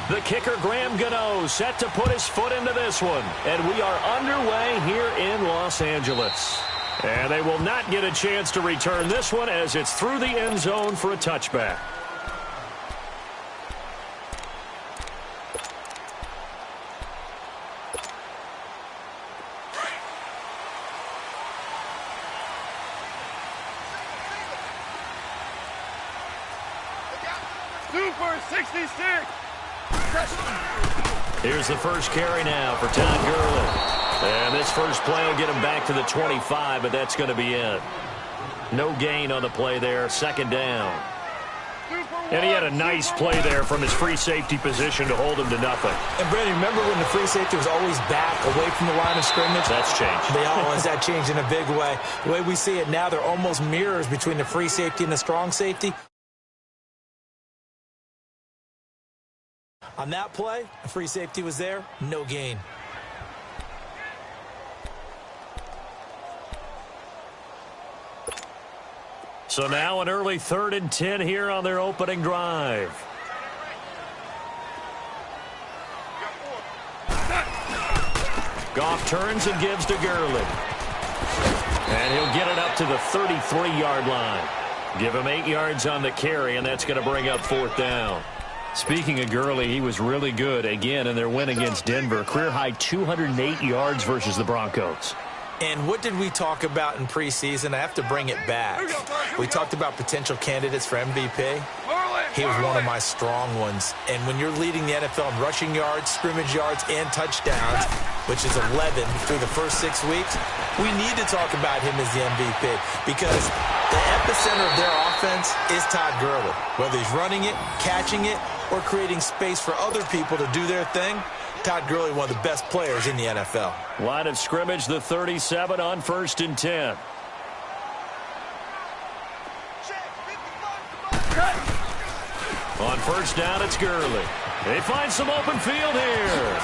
The kicker, Graham Gano, set to put his foot into this one. And we are underway here in Los Angeles. And they will not get a chance to return this one as it's through the end zone for a touchback. Super 66. Here's the first carry now for Todd Gurley. And this first play will get him back to the 25, but that's going to be it. No gain on the play there, second down. And he had a nice play there from his free safety position to hold him to nothing. And, Brandon, remember when the free safety was always back away from the line of scrimmage? That's changed. They always that changed in a big way. The way we see it now, they're almost mirrors between the free safety and the strong safety. On that play, the free safety was there, no gain. So now an early 3rd and 10 here on their opening drive. Goff turns and gives to Gurley. And he'll get it up to the 33-yard line. Give him 8 yards on the carry, and that's going to bring up 4th down. Speaking of Gurley, he was really good again in their win against Denver. Career-high 208 yards versus the Broncos. And what did we talk about in preseason? I have to bring it back. We talked about potential candidates for MVP. He was one of my strong ones. And when you're leading the NFL in rushing yards, scrimmage yards, and touchdowns, which is 11 through the first 6 weeks, we need to talk about him as the MVP because the epicenter of their offense is Todd Gurley. Whether he's running it, catching it, or creating space for other people to do their thing, Todd Gurley, one of the best players in the NFL. Line of scrimmage, the 37 on 1st and 10. On 1st down, it's Gurley. They find some open field here.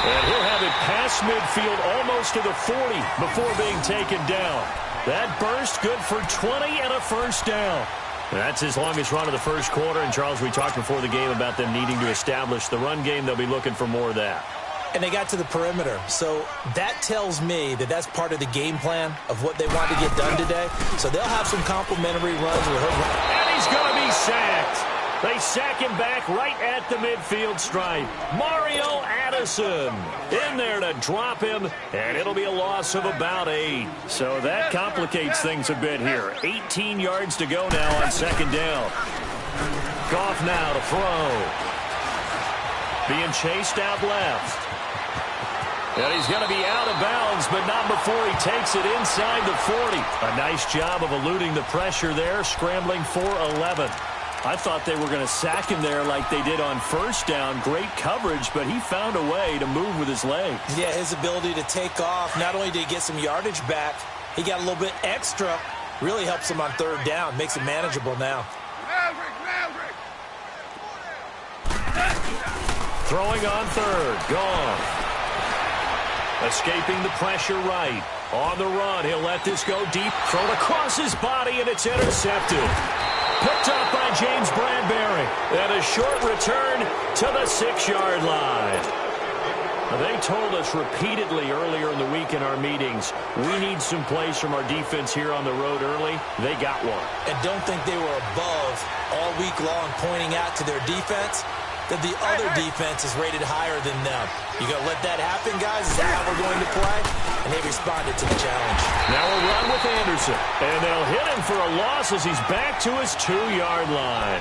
And he'll have it past midfield almost to the 40 before being taken down. That burst good for 20 and a 1st down. That's his longest run of the first quarter. And, Charles, we talked before the game about them needing to establish the run game. They'll be looking for more of that. And they got to the perimeter. So that tells me that that's part of the game plan of what they want to get done today. So they'll have some complimentary runs with her. And he's going to be sacked. They sack him back right at the midfield stripe. Mario Addison in there to drop him, and it'll be a loss of about 8. So that complicates things a bit here. 18 yards to go now on 2nd down. Goff now to throw. Being chased out left. And he's going to be out of bounds, but not before he takes it inside the 40. A nice job of eluding the pressure there, scrambling for 11. I thought they were going to sack him there like they did on 1st down. Great coverage, but he found a way to move with his legs. Yeah, his ability to take off. Not only did he get some yardage back, he got a little bit extra. Really helps him on 3rd down. Makes it manageable now. Throwing on 3rd. Gone. Escaping the pressure right. On the run, he'll let this go deep. Thrown across his body, and it's intercepted. Picked up by James Bradbury. And a short return to the 6-yard line. They told us repeatedly earlier in the week in our meetings, we need some plays from our defense here on the road early. They got one. And don't think they were above all week long pointing out to their defense that the other defense is rated higher than them. You going to let that happen, guys? Is that how we're going to play? And they responded to the challenge. Now a run with Anderson. And they'll hit him for a loss as he's back to his 2-yard line.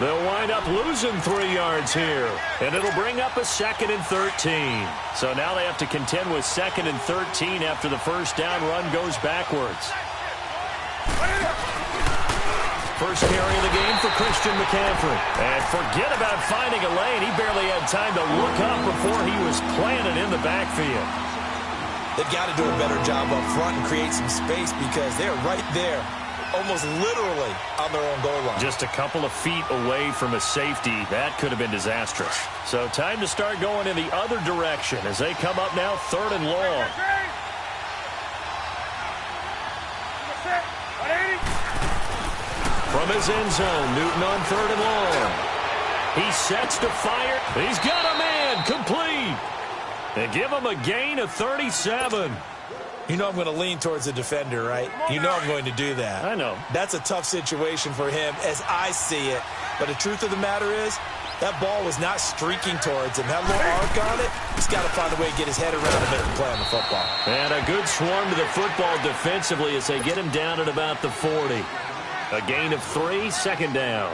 They'll wind up losing 3 yards here. And it'll bring up a 2nd and 13. So now they have to contend with 2nd and 13 after the 1st down run goes backwards. First carry of the game for Christian McCaffrey. And forget about finding a lane. He barely had time to look up before he was planted in the backfield. They've got to do a better job up front and create some space because they're right there, almost literally on their own goal line. Just a couple of feet away from a safety. That could have been disastrous. So time to start going in the other direction as they come up now 3rd and long. From his end zone, Newton on 3rd and long. He sets to fire. He's got a man complete. And give him a gain of 37. You know I'm going to lean towards the defender, right? You know I'm going to do that. I know. That's a tough situation for him as I see it. But the truth of the matter is, that ball was not streaking towards him. Had a little arc on it. He's got to find a way to get his head around a bit and play on the football. And a good swarm to the football defensively as they get him down at about the 40. A gain of 3, second down.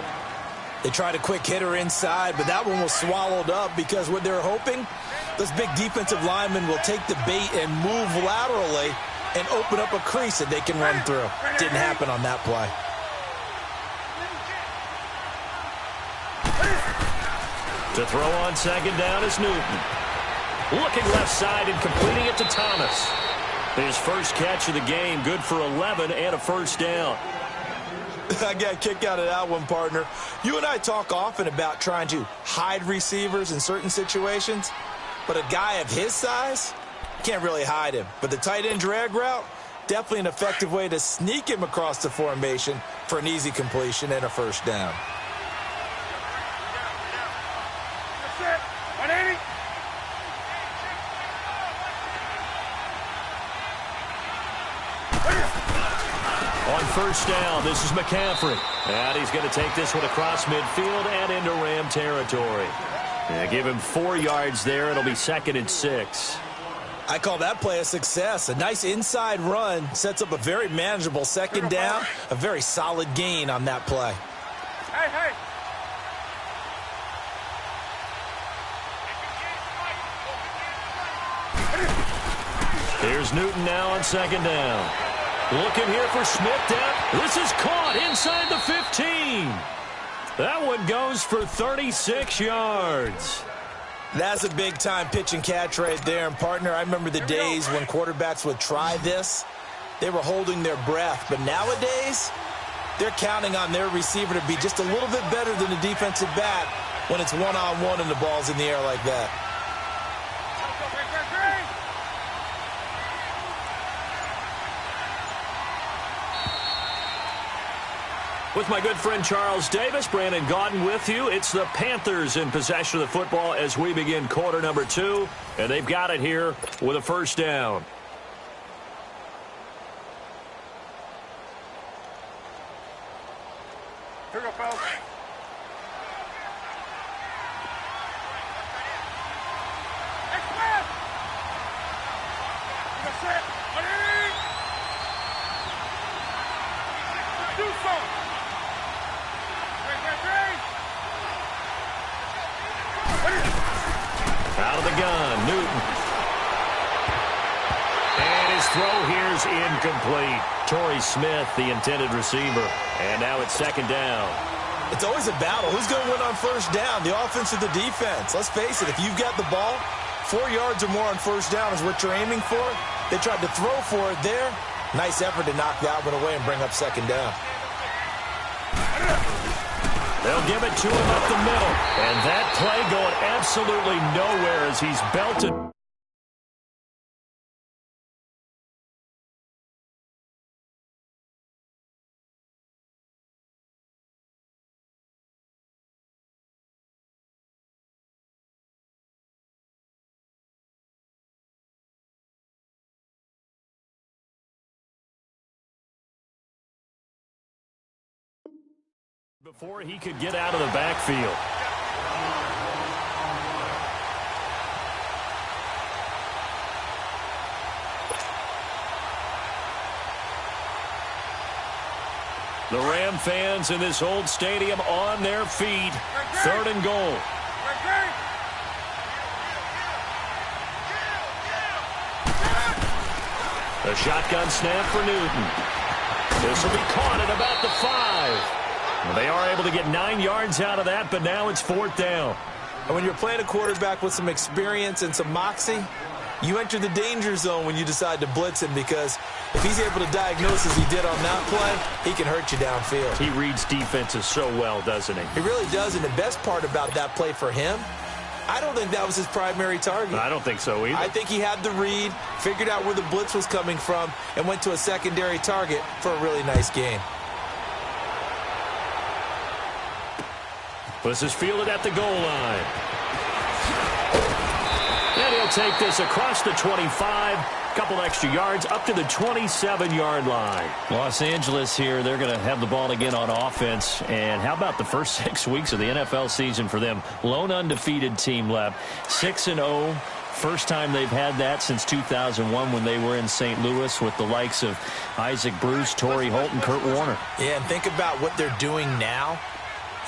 They tried a quick hitter inside, but that one was swallowed up because what they're hoping, those big defensive linemen will take the bait and move laterally and open up a crease that they can run through. Didn't happen on that play. To throw on second down is Newton. Looking left side and completing it to Thomas. His first catch of the game, good for 11 and a first down. I got a kick out of that one, partner. You and I talk often about trying to hide receivers in certain situations, but a guy of his size, can't really hide him. But the tight end drag route, definitely an effective way to sneak him across the formation for an easy completion and a first down. On first down, this is McCaffrey. And he's going to take this one across midfield and into Ram territory. And give him 4 yards there. It'll be 2nd and 6. I call that play a success. A nice inside run sets up a very manageable second down. A very solid gain on that play. Hey. Here's Newton now on second down. Looking here for Smith down. This is caught inside the 15. That one goes for 36 yards. That's a big-time pitch and catch right there. And, partner, I remember the days when quarterbacks would try this. They were holding their breath. But nowadays, they're counting on their receiver to be just a little bit better than the defensive back when it's one-on-one and the ball's in the air like that. With my good friend Charles Davis, Brandon Gaudin with you. It's the Panthers in possession of the football as we begin quarter number 2. And they've got it here with a first down. Here we go, fellas. Out of the gun, Newton. And his throw here's incomplete. Torrey Smith, the intended receiver. And now it's second down. It's always a battle. Who's going to win on first down, the offense or the defense? Let's face it, if you've got the ball, 4 yards or more on first down is what you're aiming for. They tried to throw for it there. Nice effort to knock that one away and bring up second down. They'll give it to him up the middle. And that play going absolutely nowhere as he's belted. Before he could get out of the backfield. The Ram fans in this old stadium on their feet. 3rd and goal. A shotgun snap for Newton. This will be caught at about the 5. They are able to get 9 yards out of that, but now it's 4th down. And when you're playing a quarterback with some experience and some moxie, you enter the danger zone when you decide to blitz him, because if he's able to diagnose as he did on that play, he can hurt you downfield. He reads defenses so well, doesn't he? He really does, and the best part about that play for him, I don't think that was his primary target. I don't think so either. I think he had the read, figured out where the blitz was coming from, and went to a secondary target for a really nice gain. This is fielded at the goal line. And he'll take this across the 25. Couple extra yards up to the 27-yard line. Los Angeles here, they're going to have the ball again on offense. And how about the first 6 weeks of the NFL season for them? Lone undefeated team left. 6-0. First time they've had that since 2001 when they were in St. Louis with the likes of Isaac Bruce, Torrey Holt, and Kurt Warner. Yeah, and think about what they're doing now.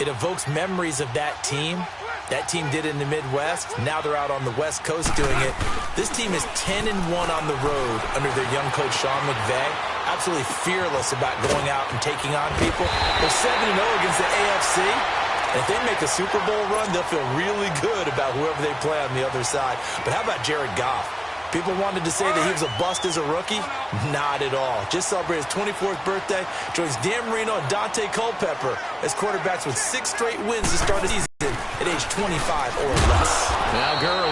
It evokes memories of that team. That team did it in the Midwest. Now they're out on the West Coast doing it. This team is 10-1 on the road under their young coach, Sean McVay. Absolutely fearless about going out and taking on people. They're 7-0 against the AFC. And if they make a Super Bowl run, they'll feel really good about whoever they play on the other side. But how about Jared Goff? People wanted to say that he was a bust as a rookie. Not at all. Just celebrated his 24th birthday. Joins Dan Marino and Dante Culpepper as quarterbacks with 6 straight wins to start the season at age 25 or less. Now Gurley